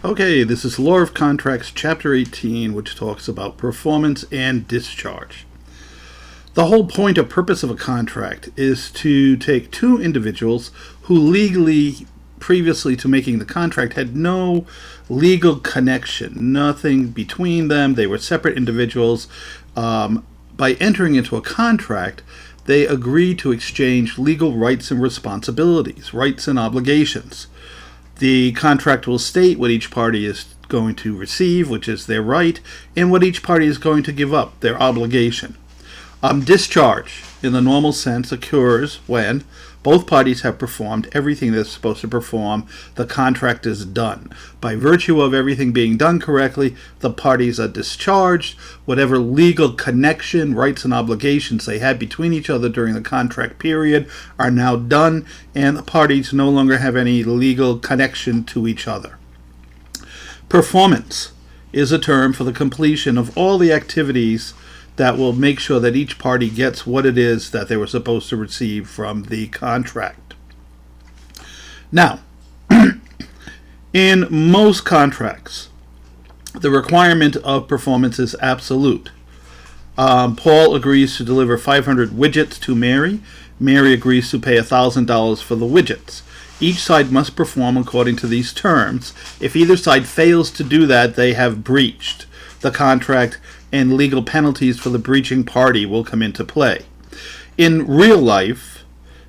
Okay, this is Law of Contracts, Chapter 18, which talks about performance and discharge. The whole point or purpose of a contract is to take two individuals who legally, previously to making the contract, had no legal connection, nothing between them. They were separate individuals. By entering into a contract, they agree to exchange legal rights and responsibilities, rights and obligations. The contract will state what each party is going to receive, which is their right, and what each party is going to give up, their obligation. Discharge, in the normal sense, occurs when both parties have performed everything they're supposed to perform. The contract is done. By virtue of everything being done correctly, the parties are discharged. Whatever legal connection, rights, and obligations they had between each other during the contract period are now done, and the parties no longer have any legal connection to each other. Performance is a term for the completion of all the activities that will make sure that each party gets what it is that they were supposed to receive from the contract. Now, in most contracts, the requirement of performance is absolute. Paul agrees to deliver 500 widgets to Mary. Mary agrees to pay $1,000 for the widgets. Each side must perform according to these terms. If either side fails to do that, they have breached the contract, and legal penalties for the breaching party will come into play. In real life,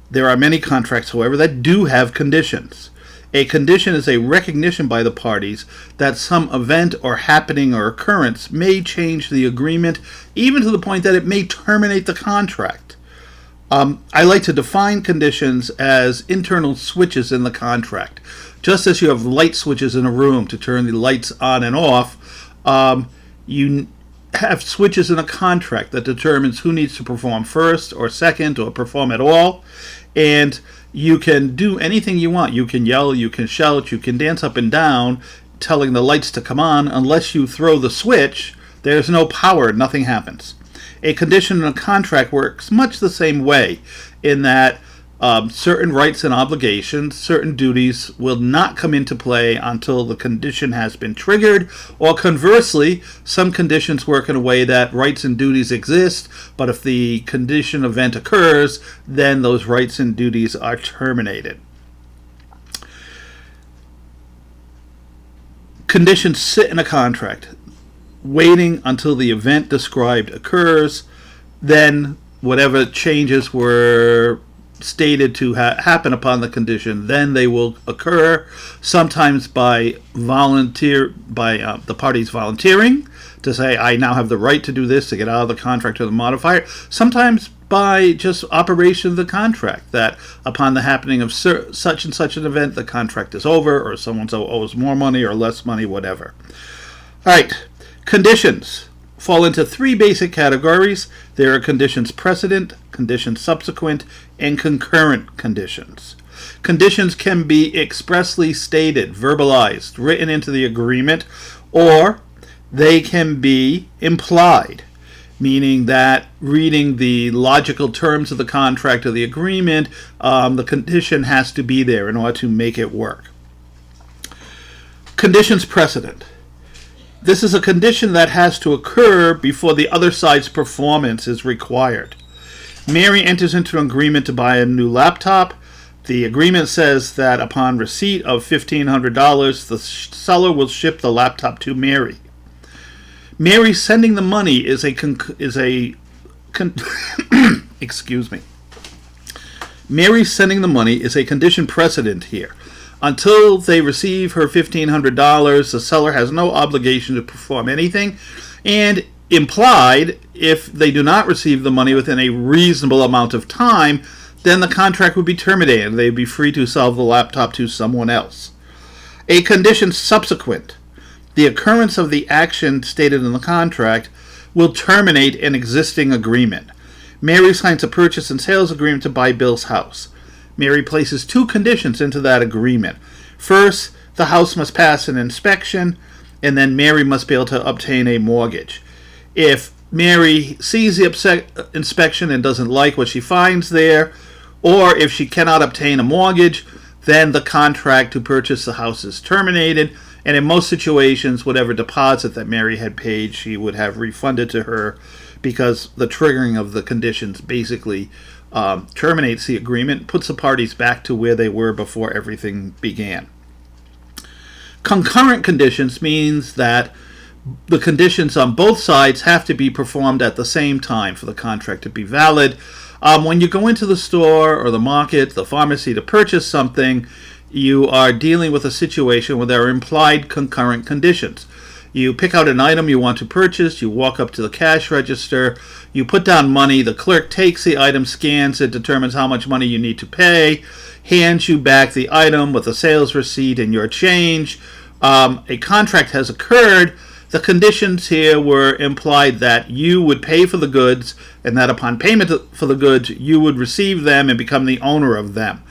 there are many contracts, however, that do have conditions. A condition is a recognition by the parties that some event or happening or occurrence may change the agreement, even to the point that it may terminate the contract. I like to define conditions as internal switches in the contract. Just as you have light switches in a room to turn the lights on and off, you have switches in a contract that determines who needs to perform first or second or perform at all. And you can do anything you want. You can yell, you can shout, you can dance up and down, telling the lights to come on. Unless you throw the switch, there's no power, nothing happens. A condition in a contract works much the same way, in that certain rights and obligations, certain duties will not come into play until the condition has been triggered, or conversely, some conditions work in a way that rights and duties exist, but if the condition event occurs, then those rights and duties are terminated. Conditions sit in a contract, waiting until the event described occurs. Then whatever changes were stated to happen upon the condition, then they will occur, sometimes by the parties volunteering to say, I now have the right to do this, to get out of the contract or the modifier, sometimes by just operation of the contract, that upon the happening of such and such an event, the contract is over, or someone-so owes more money or less money, whatever. All right, conditions fall into three basic categories. There are conditions precedent, conditions subsequent, and concurrent conditions. Conditions can be expressly stated, verbalized, written into the agreement, or they can be implied, meaning that reading the logical terms of the contract or the agreement, the condition has to be there in order to make it work. Conditions precedent. This is a condition that has to occur before the other side's performance is required. Mary enters into an agreement to buy a new laptop. The agreement says that upon receipt of $1,500, the seller will ship the laptop to Mary. Mary sending the money is excuse me. Mary sending the money is a condition precedent here. Until they receive her $1,500, the seller has no obligation to perform anything, and implied, if they do not receive the money within a reasonable amount of time, then the contract would be terminated and they'd be free to sell the laptop to someone else. A condition subsequent. The occurrence of the action stated in the contract will terminate an existing agreement. Mary signs a purchase and sales agreement to buy Bill's house. Mary places two conditions into that agreement. First, the house must pass an inspection, and then Mary must be able to obtain a mortgage. If Mary sees the inspection and doesn't like what she finds there, or if she cannot obtain a mortgage, then the contract to purchase the house is terminated, And in most situations, whatever deposit that Mary had paid, she would have refunded to her, because the triggering of the conditions basically terminates the agreement, puts the parties back to where they were before everything began. Concurrent conditions means that the conditions on both sides have to be performed at the same time for the contract to be valid. When you go into the store or the market, the pharmacy, to purchase something, you are dealing with a situation where there are implied concurrent conditions. You pick out an item you want to purchase, you walk up to the cash register, you put down money, the clerk takes the item, scans it, determines how much money you need to pay, hands you back the item with a sales receipt and your change. A contract has occurred. The conditions here were implied that you would pay for the goods, and that upon payment for the goods, you would receive them and become the owner of them.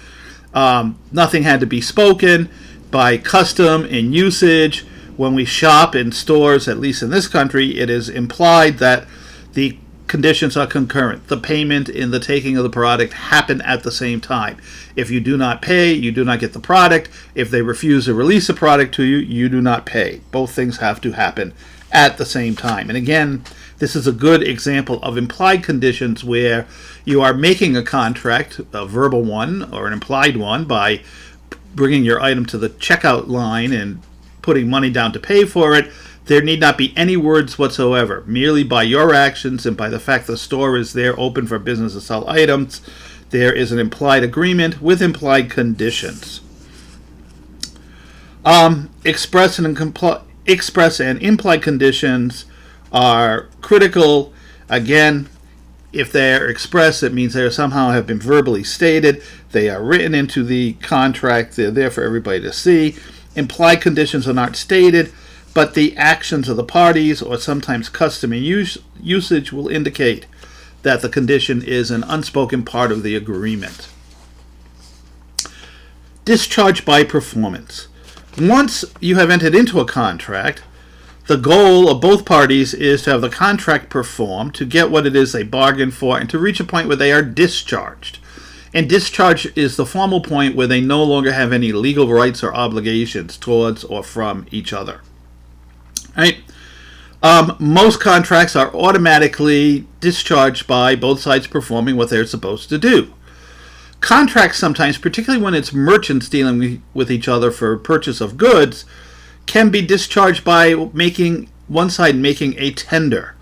Nothing had to be spoken. By custom and usage, when we shop in stores, at least in this country, it is implied that the conditions are concurrent. The payment and the taking of the product happen at the same time. If you do not pay, you do not get the product. If they refuse to release a product to you, you do not pay. Both things have to happen at the same time. And again, this is a good example of implied conditions where you are making a contract, a verbal one or an implied one, by bringing your item to the checkout line and putting money down to pay for it. There need not be any words whatsoever. Merely by your actions and by the fact the store is there open for business to sell items, there is an implied agreement with implied conditions. Express and implied conditions are critical. Again, if they are expressed, it means they somehow have been verbally stated. They are written into the contract. They're there for everybody to see. Implied conditions are not stated, but the actions of the parties, or sometimes custom and usage, will indicate that the condition is an unspoken part of the agreement. Discharge by performance. Once you have entered into a contract, the goal of both parties is to have the contract performed, to get what it is they bargained for, and to reach a point where they are discharged. And discharge is the formal point where they no longer have any legal rights or obligations towards or from each other. Right? Most contracts are automatically discharged by both sides performing what they're supposed to do. Contracts sometimes, particularly when it's merchants dealing with each other for purchase of goods, can be discharged by one side making a tender.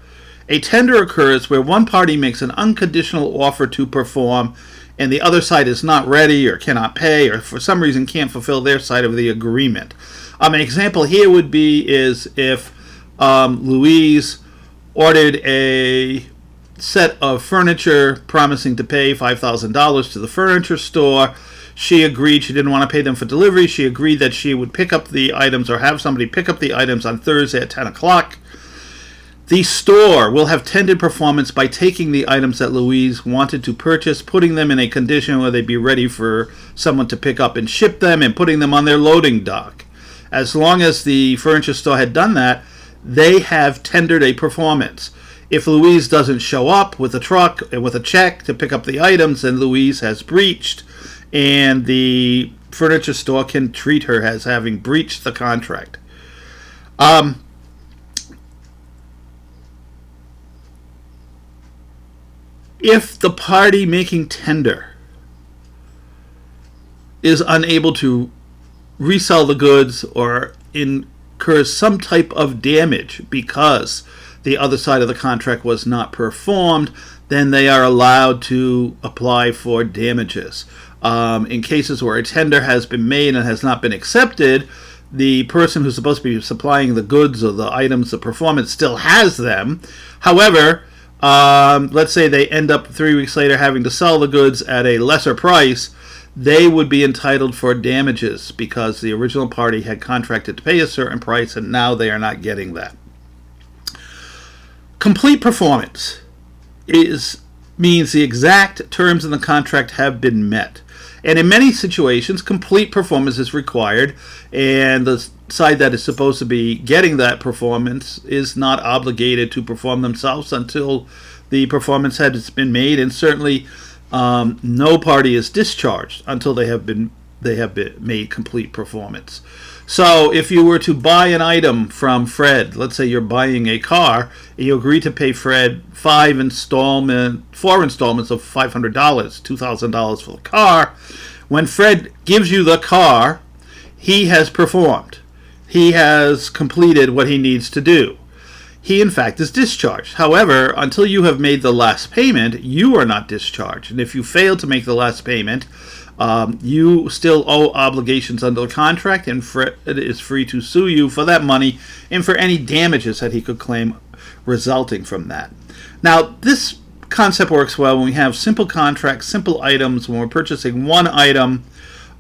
A tender occurs where one party makes an unconditional offer to perform, and the other side is not ready or cannot pay, or for some reason can't fulfill their side of the agreement. An example here would be is if Louise ordered a set of furniture promising to pay $5,000 to the furniture store. She agreed she didn't want to pay them for delivery. She agreed that she would pick up the items or have somebody pick up the items on Thursday at 10 o'clock. The store will have tendered performance by taking the items that Louise wanted to purchase, putting them in a condition where they'd be ready for someone to pick up and ship them, and putting them on their loading dock. As long as the furniture store had done that, they have tendered a performance. If Louise doesn't show up with a truck and with a check to pick up the items, then Louise has breached, and the furniture store can treat her as having breached the contract. If the party making tender is unable to resell the goods or incurs some type of damage because the other side of the contract was not performed, then they are allowed to apply for damages. In cases where a tender has been made and has not been accepted, the person who's supposed to be supplying the goods or the items, the performance, still has them. However, let's say they end up 3 weeks later having to sell the goods at a lesser price, they would be entitled for damages because the original party had contracted to pay a certain price and now they are not getting that. Complete performance means the exact terms in the contract have been met. And in many situations, complete performance is required, and the side that is supposed to be getting that performance is not obligated to perform themselves until the performance has been made, and certainly no party is discharged until they have been they have been made complete performance. So if you were to buy an item from Fred, let's say you're buying a car, and you agree to pay Fred four installments of $500, $2,000 for the car. When Fred gives you the car, he has performed. He has completed what he needs to do. He, in fact, is discharged. However, until you have made the last payment, you are not discharged. And if you fail to make the last payment, you still owe obligations under the contract, and Fred is free to sue you for that money and for any damages that he could claim resulting from that. Now, this concept works well when we have simple contracts, simple items, when we're purchasing one item,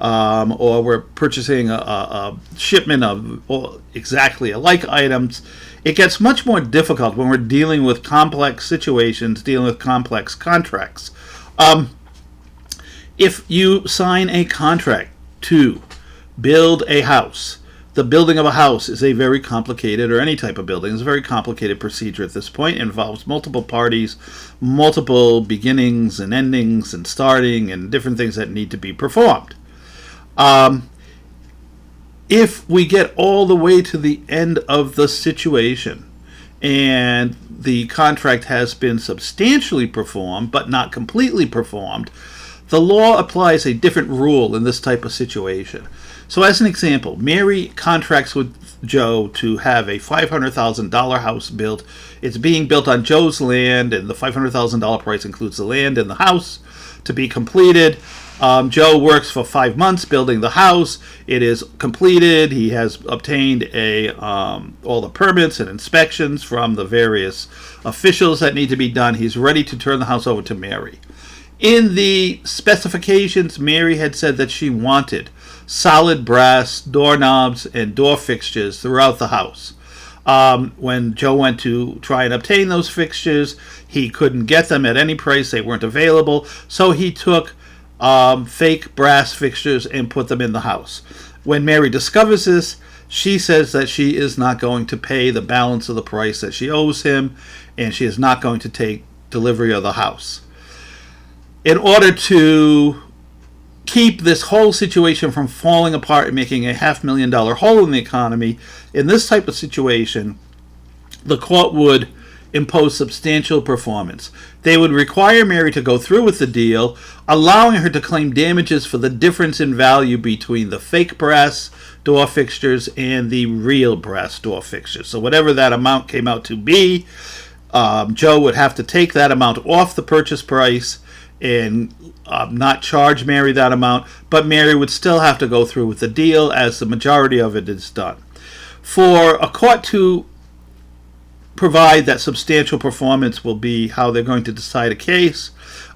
or we're purchasing a shipment of exactly alike items. It gets much more difficult when we're dealing with complex situations, dealing with complex contracts. If you sign a contract to build a house, the building of a house is a very complicated, or any type of building, is a very complicated procedure at this point. It involves multiple parties, multiple beginnings and endings and starting and different things that need to be performed. If we get all the way to the end of the situation and the contract has been substantially performed but not completely performed, the law applies a different rule in this type of situation. So as an example, Mary contracts with Joe to have a $500,000 house built. It's being built on Joe's land, and the $500,000 price includes the land and the house to be completed. Joe works for 5 months building the house. It is completed. He has obtained all the permits and inspections from the various officials that need to be done. He's ready to turn the house over to Mary. In the specifications, Mary had said that she wanted solid brass doorknobs and door fixtures throughout the house. When Joe went to try and obtain those fixtures, he couldn't get them at any price. They weren't available. So he took fake brass fixtures and put them in the house. When Mary discovers this, she says that she is not going to pay the balance of the price that she owes him, and she is not going to take delivery of the house. In order to keep this whole situation from falling apart and making a $500,000 hole in the economy, in this type of situation, the court would impose substantial performance. They would require Mary to go through with the deal, allowing her to claim damages for the difference in value between the fake brass door fixtures and the real brass door fixtures. So whatever that amount came out to be, Joe would have to take that amount off the purchase price and not charge Mary that amount, but Mary would still have to go through with the deal, as the majority of it is done. For a court to provide that substantial performance will be how they're going to decide a case.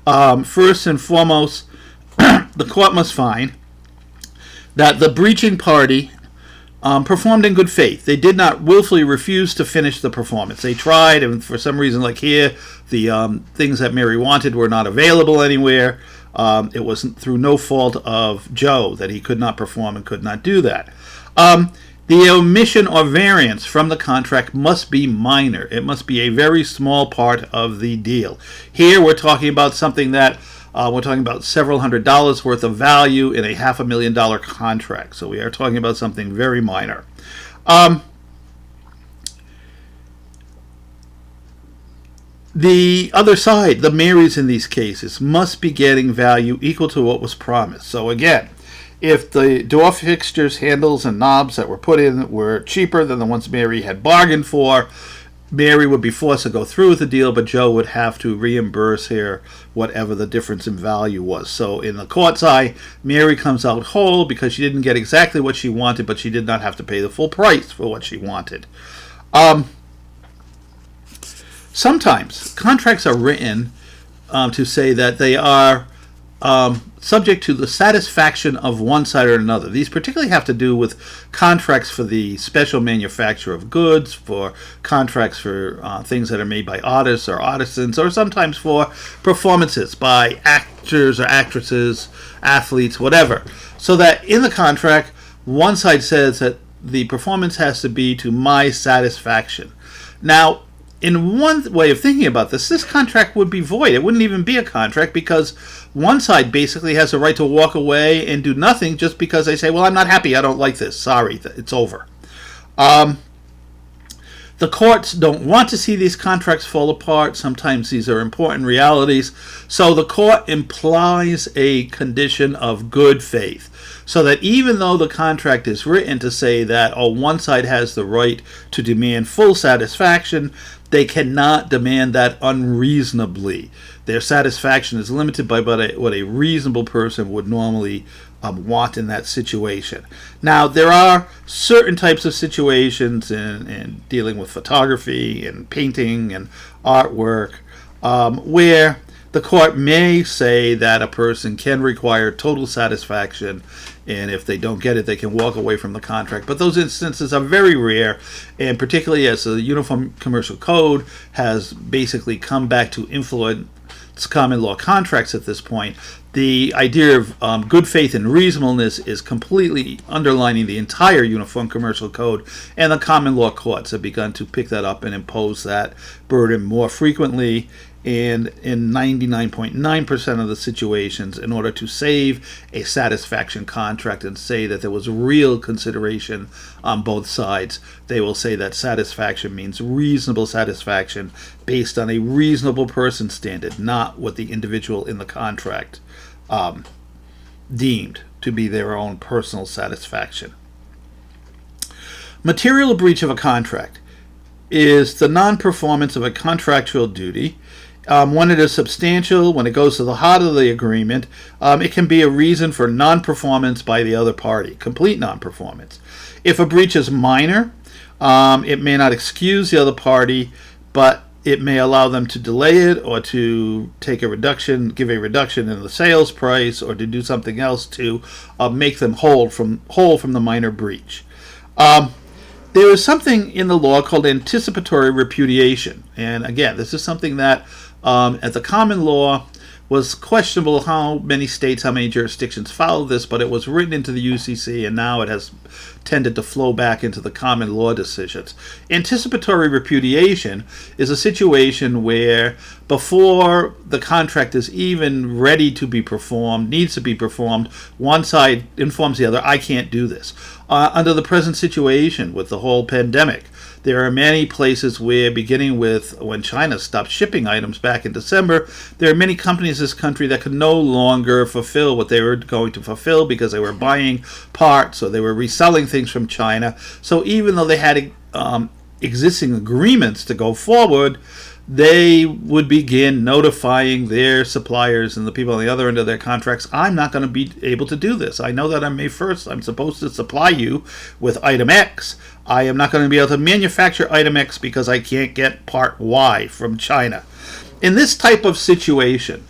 First and foremost, the court must find that the breaching party performed in good faith. They did not willfully refuse to finish the performance. They tried, and for some reason, like here, the things that Mary wanted were not available anywhere. It wasn't through no fault of Joe that he could not perform and could not do that. The omission or variance from the contract must be minor. It must be a very small part of the deal. Here we're talking about something that we're talking about several $100s worth of value in a $500,000 contract. So we are talking about something very minor. The other side, the Marys in these cases, must be getting value equal to what was promised. So again, if the door fixtures, handles, and knobs that were put in were cheaper than the ones Mary had bargained for, Mary would be forced to go through with the deal, but Joe would have to reimburse her whatever the difference in value was. So in the court's eye, Mary comes out whole because she didn't get exactly what she wanted, but she did not have to pay the full price for what she wanted. Sometimes contracts are written to say that they are subject to the satisfaction of one side or another. These particularly have to do with contracts for the special manufacture of goods, for contracts for things that are made by artists or artisans, or sometimes for performances by actors or actresses, athletes, whatever. So that in the contract, one side says that the performance has to be to my satisfaction. Now, in one way of thinking about this contract would be void. It wouldn't even be a contract because one side basically has a right to walk away and do nothing just because they say, well, I'm not happy, I don't like this, sorry, it's over. The courts don't want to see these contracts fall apart. Sometimes these are important realities. So the court implies a condition of good faith, so that even though the contract is written to say that one side has the right to demand full satisfaction, they cannot demand that unreasonably. Their satisfaction is limited by what a reasonable person would normally want in that situation. Now, there are certain types of situations in dealing with photography and painting and artwork where the court may say that a person can require total satisfaction, and if they don't get it, they can walk away from the contract. But those instances are very rare, and particularly as the Uniform Commercial Code has basically come back to influence common law contracts at this point, the idea of good faith and reasonableness is completely underlining the entire Uniform Commercial Code, and the common law courts have begun to pick that up and impose that burden more frequently, and in 99.9% of the situations, in order to save a satisfaction contract and say that there was real consideration on both sides, they will say that satisfaction means reasonable satisfaction based on a reasonable person standard, not what the individual in the contract deemed to be their own personal satisfaction. Material breach of a contract is the non-performance of a contractual duty. When it is substantial, when it goes to the heart of the agreement, it can be a reason for non-performance by the other party, complete non-performance. If a breach is minor, it may not excuse the other party, but it may allow them to delay it or to take a reduction, give a reduction in the sales price, or to do something else to make them whole from the minor breach. There is something in the law called anticipatory repudiation, and again, this is something that at the common law was questionable how many states, how many jurisdictions follow this, but it was written into the UCC, and now it has tended to flow back into the common law decisions. Anticipatory repudiation is a situation where before the contract is even ready to be performed, needs to be performed, one side informs the other, I can't do this. Under the present situation with the whole pandemic, there are many places where, beginning with when China stopped shipping items back in December, there are many companies in this country that could no longer fulfill what they were going to fulfill because they were buying parts or they were reselling things from China. So even though they had existing agreements to go forward, they would begin notifying their suppliers and the people on the other end of their contracts, I'm not going to be able to do this. I know that on May 1st I'm supposed to supply you with item X. I am not going to be able to manufacture item X because I can't get part Y from China. In this type of situation,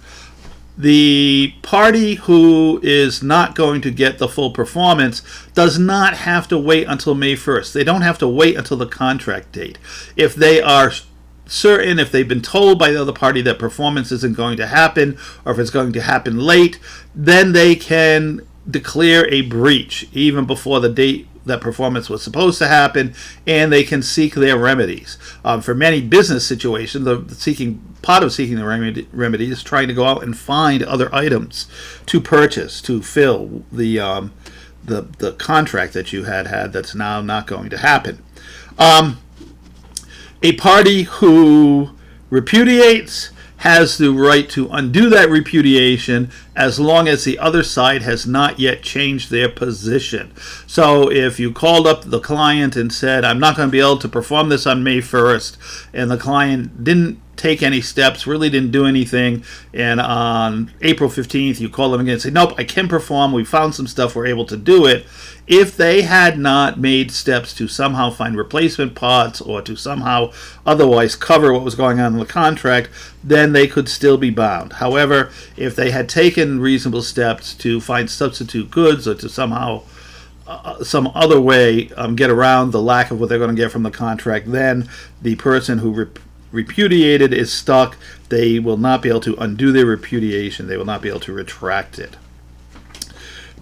the party who is not going to get the full performance does not have to wait until May 1st. They don't have to wait until the contract date. If they are certain, if they've been told by the other party that performance isn't going to happen, or if it's going to happen late, then they can declare a breach even before the date that performance was supposed to happen, and they can seek their remedies. For many business situations, part of seeking the remedy is trying to go out and find other items to purchase to fill the contract that you had that's now not going to happen. A party who repudiates has the right to undo that repudiation as long as the other side has not yet changed their position. So if you called up the client and said, I'm not going to be able to perform this on May 1st, and the client didn't take any steps, really didn't do anything, and on April 15th you call them again and say, nope, I can perform, we found some stuff, we're able to do it. If they had not made steps to somehow find replacement parts or to somehow otherwise cover what was going on in the contract, then they could still be bound. However, if they had taken reasonable steps to find substitute goods or to somehow some other way get around the lack of what they're going to get from the contract, then the person who repudiated is stuck. They will not be able to undo their repudiation. They will not be able to retract it.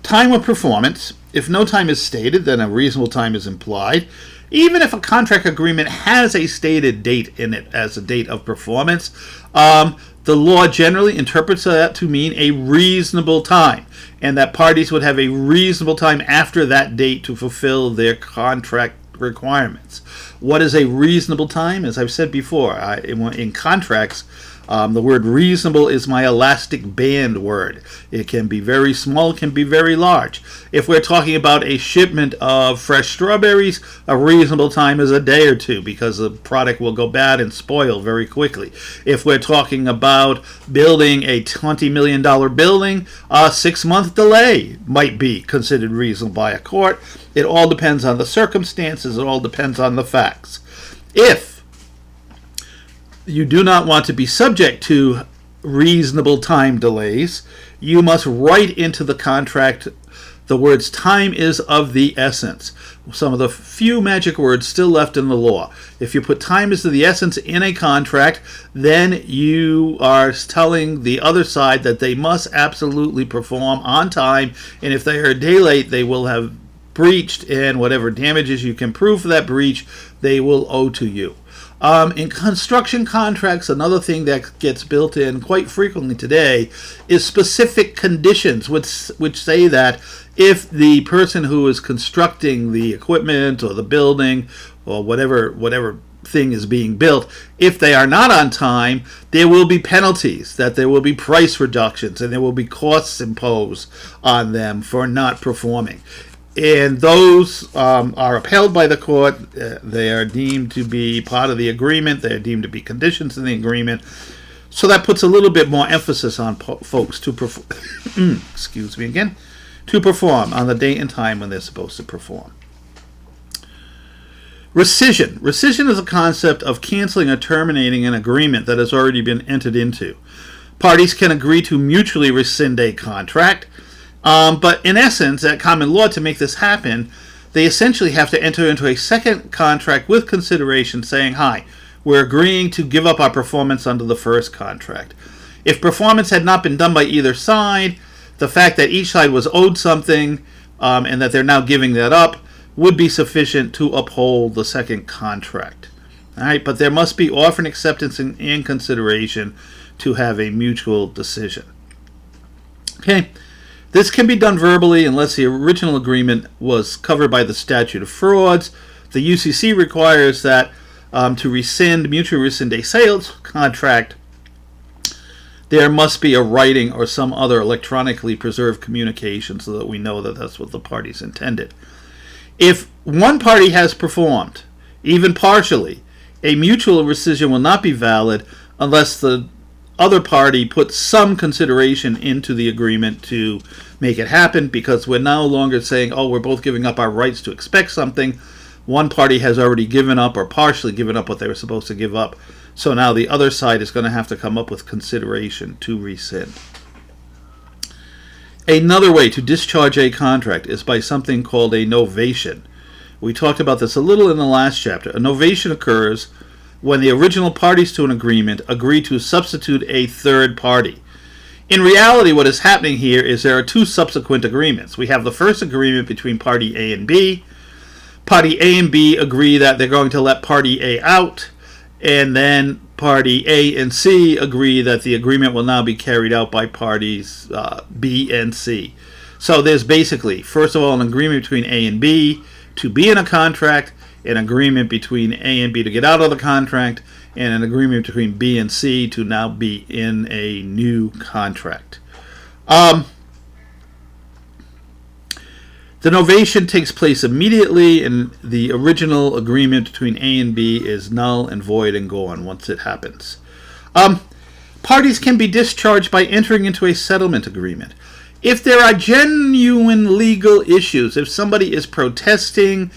Time of performance. If no time is stated, then a reasonable time is implied. Even if a contract agreement has a stated date in it as a date of performance, the law generally interprets that to mean a reasonable time, and that parties would have a reasonable time after that date to fulfill their contract requirements. What is a reasonable time? As I've said before, in contracts, the word reasonable is my elastic band word. It can be very small, it can be very large. If we're talking about a shipment of fresh strawberries, a reasonable time is a day or two because the product will go bad and spoil very quickly. If we're talking about building a $20 million building, a 6-month delay might be considered reasonable by a court. It all depends on the circumstances, it all depends on the facts. If you do not want to be subject to reasonable time delays, you must write into the contract the words "time is of the essence." Some of the few magic words still left in the law. If you put "time is of the essence" in a contract, then you are telling the other side that they must absolutely perform on time, and if they are a day late, they will have breached, and whatever damages you can prove for that breach, they will owe to you. In construction contracts, another thing that gets built in quite frequently today is specific conditions, which say that if the person who is constructing the equipment or the building or whatever thing is being built, if they are not on time, there will be penalties, that there will be price reductions, and there will be costs imposed on them for not performing. And those are upheld by the court. They are deemed to be part of the agreement. They are deemed to be conditions in the agreement. So that puts a little bit more emphasis on folks to perform. Excuse me again. To perform on the date and time when they're supposed to perform. Rescission. Rescission is a concept of canceling or terminating an agreement that has already been entered into. Parties can agree to mutually rescind a contract. But in essence, at common law, to make this happen, they essentially have to enter into a second contract with consideration saying, "Hi, we're agreeing to give up our performance under the first contract." If performance had not been done by either side, the fact that each side was owed something and that they're now giving that up would be sufficient to uphold the second contract. All right, but there must be offer and acceptance and consideration to have a mutual decision. Okay. This can be done verbally unless the original agreement was covered by the statute of frauds. The UCC requires that to mutually rescind a sales contract, there must be a writing or some other electronically preserved communication so that we know that that's what the parties intended. If one party has performed, even partially, a mutual rescission will not be valid unless the other party puts some consideration into the agreement to make it happen, because we're no longer saying, oh, we're both giving up our rights to expect something. One party has already given up or partially given up what they were supposed to give up. So now the other side is going to have to come up with consideration to rescind. Another way to discharge a contract is by something called a novation. We talked about this a little in the last chapter. A novation occurs when the original parties to an agreement agree to substitute a third party. In reality, what is happening here is there are two subsequent agreements. We have the first agreement between party A and B. Party A and B agree that they're going to let party A out, and then party A and C agree that the agreement will now be carried out by parties B and C. So there's basically, first of all, an agreement between A and B to be in a contract, an agreement between A and B to get out of the contract, and an agreement between B and C to now be in a new contract. The novation takes place immediately, and the original agreement between A and B is null and void and gone once it happens. Parties can be discharged by entering into a settlement agreement. If there are genuine legal issues, if somebody is protesting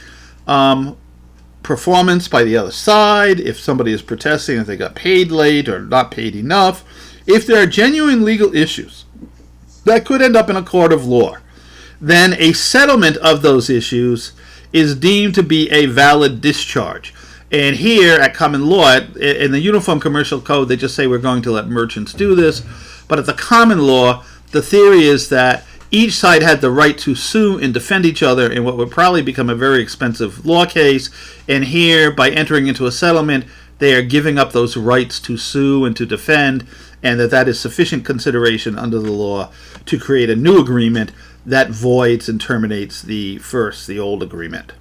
performance by the other side, if somebody is protesting that they got paid late or not paid enough, if there are genuine legal issues that could end up in a court of law, then a settlement of those issues is deemed to be a valid discharge. And here at common law, in the Uniform Commercial Code, they just say we're going to let merchants do this. But at the common law, the theory is that Each side had the right to sue and defend each other in what would probably become a very expensive law case. And here, by entering into a settlement, they are giving up those rights to sue and to defend, and that is sufficient consideration under the law to create a new agreement that voids and terminates the old agreement.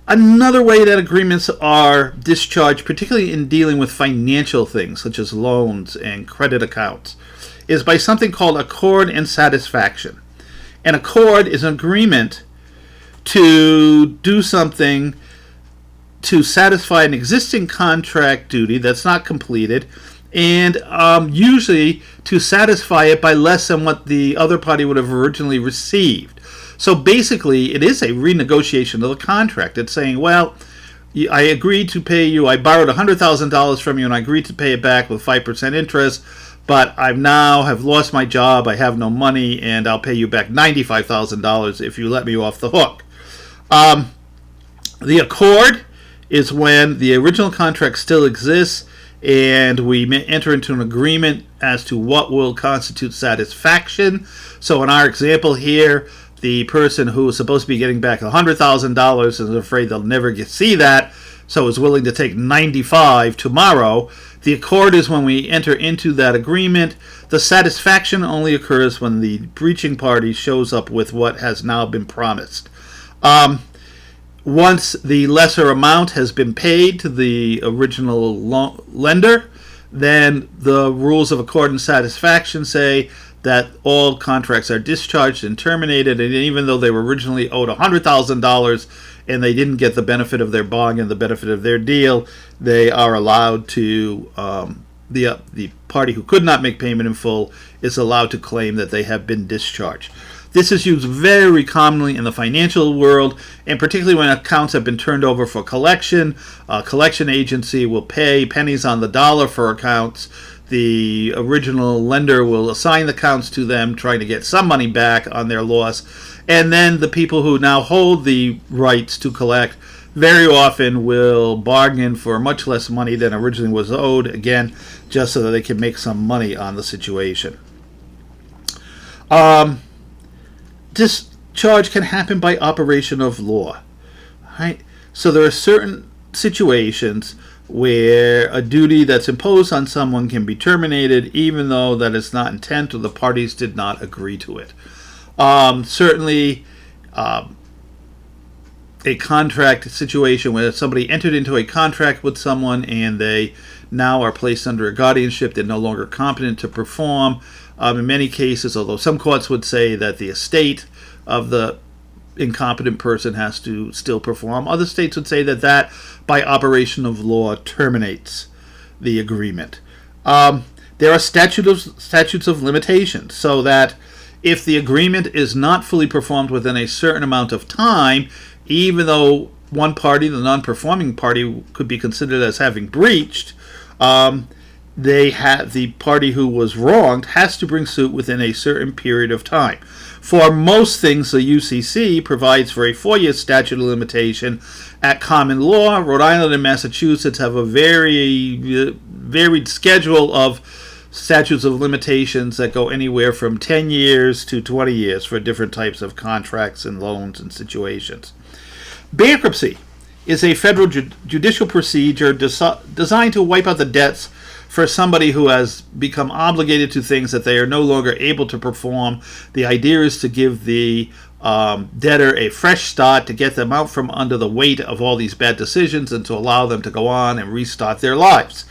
Another way that agreements are discharged, particularly in dealing with financial things such as loans and credit accounts, is by something called accord and satisfaction. An accord is an agreement to do something to satisfy an existing contract duty that's not completed, and usually to satisfy it by less than what the other party would have originally received. So basically, it is a renegotiation of the contract. It's saying, well, I agreed to pay you, I borrowed $100,000 from you, and I agreed to pay it back with 5% interest, but I now have lost my job, I have no money, and I'll pay you back $95,000 if you let me off the hook. The accord is when the original contract still exists, and we enter into an agreement as to what will constitute satisfaction. So in our example here, the person who is supposed to be getting back $100,000 is afraid they'll never see that, so is willing to take $95,000 tomorrow. The accord is when we enter into that agreement. The satisfaction only occurs when the breaching party shows up with what has now been promised. Once the lesser amount has been paid to the original lender, then the rules of accord and satisfaction say that all contracts are discharged and terminated, and even though they were originally owed $100,000 and they didn't get the benefit of their bargain, the benefit of their deal, they are allowed to, the party who could not make payment in full is allowed to claim that they have been discharged. This is used very commonly in the financial world, and particularly when accounts have been turned over for collection. A collection agency will pay pennies on the dollar for accounts. The original lender will assign the accounts to them, trying to get some money back on their loss. And then the people who now hold the rights to collect very often will bargain for much less money than originally was owed, again, just so that they can make some money on the situation. Discharge can happen by operation of law. Right? So there are certain situations where a duty that's imposed on someone can be terminated even though that is not intent or the parties did not agree to it. Certainly, a contract situation where somebody entered into a contract with someone and they now are placed under a guardianship, they're no longer competent to perform. In many cases, although some courts would say that the estate of the incompetent person has to still perform, other states would say that by operation of law terminates the agreement. There are statutes of limitations, so that if the agreement is not fully performed within a certain amount of time, even though one party, the non-performing party, could be considered as having breached, the party who was wronged has to bring suit within a certain period of time. For most things, the UCC provides for a 4-year statute of limitation. At common law, Rhode Island and Massachusetts have a very varied schedule of statutes of limitations that go anywhere from 10 years to 20 years for different types of contracts and loans and situations. Bankruptcy is a federal judicial procedure designed to wipe out the debts for somebody who has become obligated to things that they are no longer able to perform. The idea is to give the debtor a fresh start, to get them out from under the weight of all these bad decisions and to allow them to go on and restart their lives.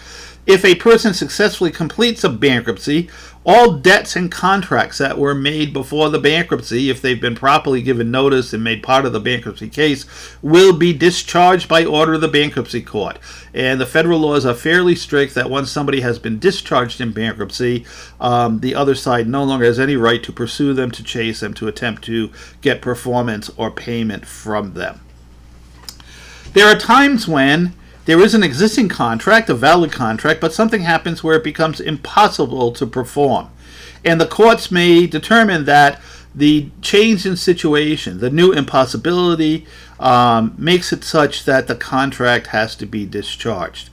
If a person successfully completes a bankruptcy, all debts and contracts that were made before the bankruptcy, if they've been properly given notice and made part of the bankruptcy case, will be discharged by order of the bankruptcy court. And the federal laws are fairly strict that once somebody has been discharged in bankruptcy, the other side no longer has any right to pursue them, to chase them, to attempt to get performance or payment from them. There are times when there is an existing contract, a valid contract, but something happens where it becomes impossible to perform. And the courts may determine that the change in situation, the new impossibility, makes it such that the contract has to be discharged.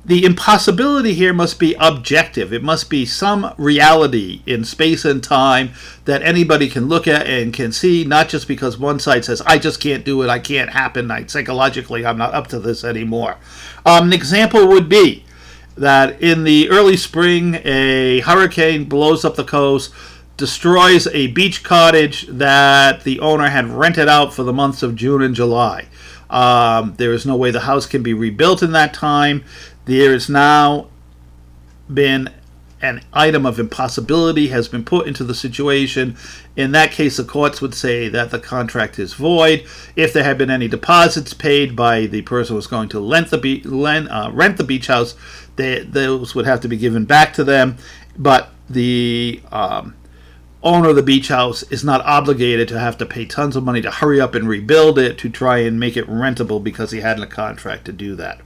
The impossibility here must be objective. It must be some reality in space and time that anybody can look at and can see, not just because one side says, I just can't do it, I can't happen, psychologically I'm not up to this anymore. An example would be that in the early spring, a hurricane blows up the coast, destroys a beach cottage that the owner had rented out for the months of June and July. There is no way the house can be rebuilt in that time. There has now been an item of impossibility has been put into the situation. In that case, the courts would say that the contract is void. If there had been any deposits paid by the person who was going to rent the beach house, those would have to be given back to them. But the owner of the beach house is not obligated to have to pay tons of money to hurry up and rebuild it to try and make it rentable because he had a contract to do that.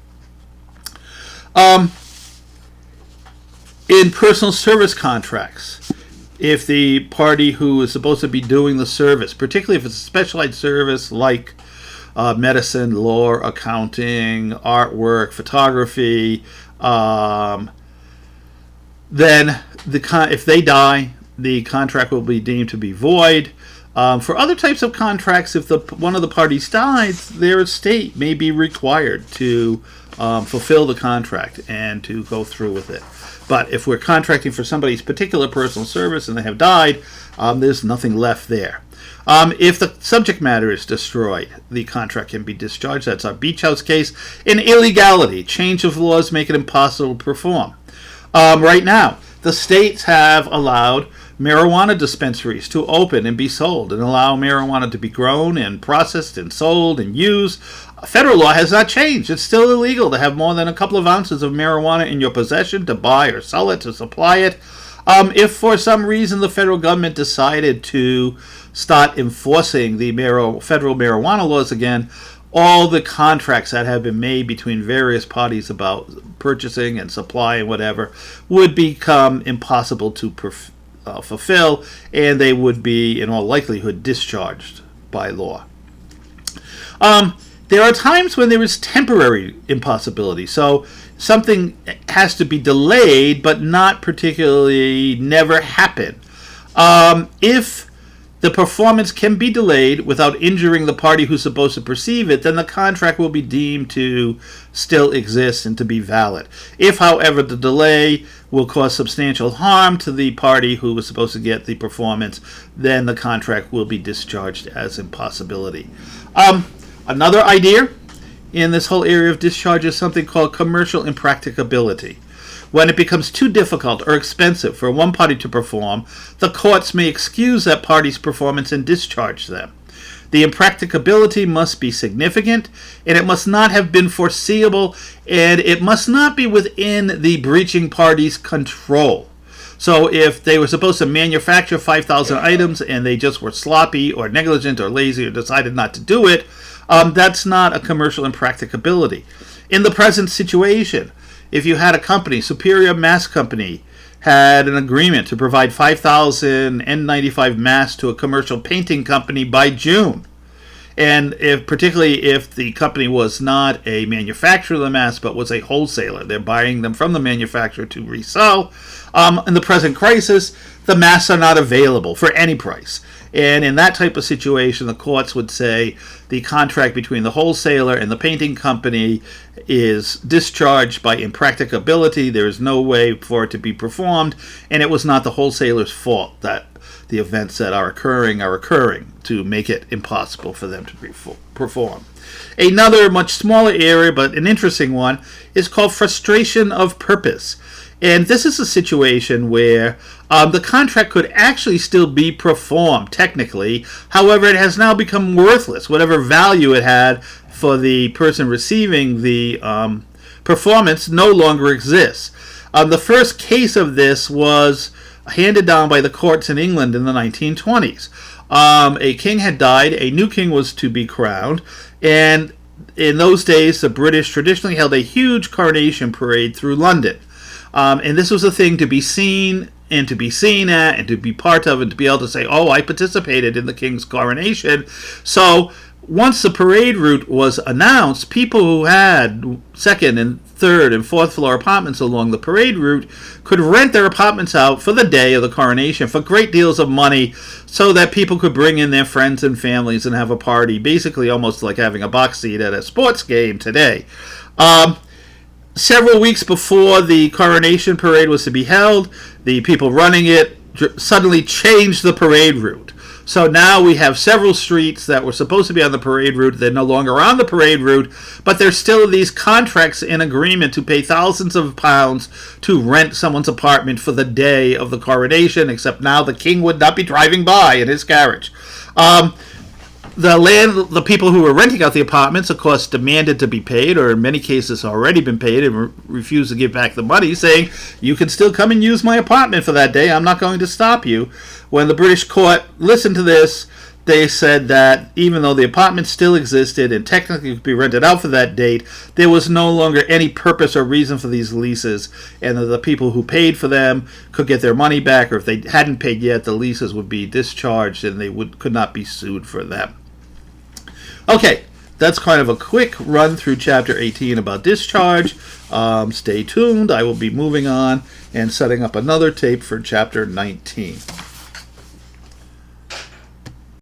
In personal service contracts, if the party who is supposed to be doing the service, particularly if it's a specialized service like medicine, law, accounting, artwork, photography, then if they die, the contract will be deemed to be void. For other types of contracts, if one of the parties dies, their estate may be required to fulfill the contract and to go through with it. But if we're contracting for somebody's particular personal service and they have died, there's nothing left there. If the subject matter is destroyed, the contract can be discharged. That's our beach house case. In illegality, change of laws make it impossible to perform. Right now, the states have allowed marijuana dispensaries to open and be sold and allow marijuana to be grown and processed and sold and used. Federal law has not changed. It's still illegal to have more than a couple of ounces of marijuana in your possession, to buy or sell it, to supply it. If for some reason the federal government decided to start enforcing the federal marijuana laws again, all the contracts that have been made between various parties about purchasing and supply and whatever would become impossible to fulfill, and they would be, in all likelihood, discharged by law. There are times when there is temporary impossibility. So something has to be delayed, but not particularly never happen. If the performance can be delayed without injuring the party who's supposed to perceive it, then the contract will be deemed to still exist and to be valid. If, however, the delay will cause substantial harm to the party who was supposed to get the performance, then the contract will be discharged as impossibility. Another idea in this whole area of discharge is something called commercial impracticability. When it becomes too difficult or expensive for one party to perform, the courts may excuse that party's performance and discharge them. The impracticability must be significant, and it must not have been foreseeable, and it must not be within the breaching party's control. So if they were supposed to manufacture 5,000 items and they just were sloppy or negligent or lazy or decided not to do it, that's not a commercial impracticability. In the present situation, if you had a company, Superior Mask Company, had an agreement to provide 5,000 N95 masks to a commercial painting company by June, and particularly if the company was not a manufacturer of the masks but was a wholesaler, they're buying them from the manufacturer to resell. In the present crisis, the masks are not available for any price. And in that type of situation, the courts would say the contract between the wholesaler and the painting company is discharged by impracticability. There is no way for it to be performed, and it was not the wholesaler's fault that the events that are occurring to make it impossible for them to perform. Another much smaller area, but an interesting one, is called frustration of purpose. And this is a situation where the contract could actually still be performed technically. However, it has now become worthless. Whatever value it had for the person receiving the performance no longer exists. The first case of this was handed down by the courts in England in the 1920s. A king had died, a new king was to be crowned, and in those days the British traditionally held a huge coronation parade through London. And this was a thing to be seen and to be seen at and to be part of and to be able to say, oh, I participated in the king's coronation. So once the parade route was announced, people who had second and third and fourth floor apartments along the parade route could rent their apartments out for the day of the coronation for great deals of money, so that people could bring in their friends and families and have a party, basically almost like having a box seat at a sports game today. Several weeks before the coronation parade was to be held, the people running it suddenly changed the parade route. So now we have several streets that were supposed to be on the parade route. They're no longer on the parade route, but there's still these contracts in agreement to pay thousands of pounds to rent someone's apartment for the day of the coronation, except now the king would not be driving by in his carriage. The people who were renting out the apartments, of course, demanded to be paid, or in many cases already been paid, and refused to give back the money, saying, "You can still come and use my apartment for that day. I'm not going to stop you." When the British court listened to this, they said that even though the apartment still existed and technically could be rented out for that date, there was no longer any purpose or reason for these leases, and that the people who paid for them could get their money back, or if they hadn't paid yet, the leases would be discharged and they could not be sued for them. Okay, that's kind of a quick run through Chapter 18 about discharge. Stay tuned. I will be moving on and setting up another tape for Chapter 19.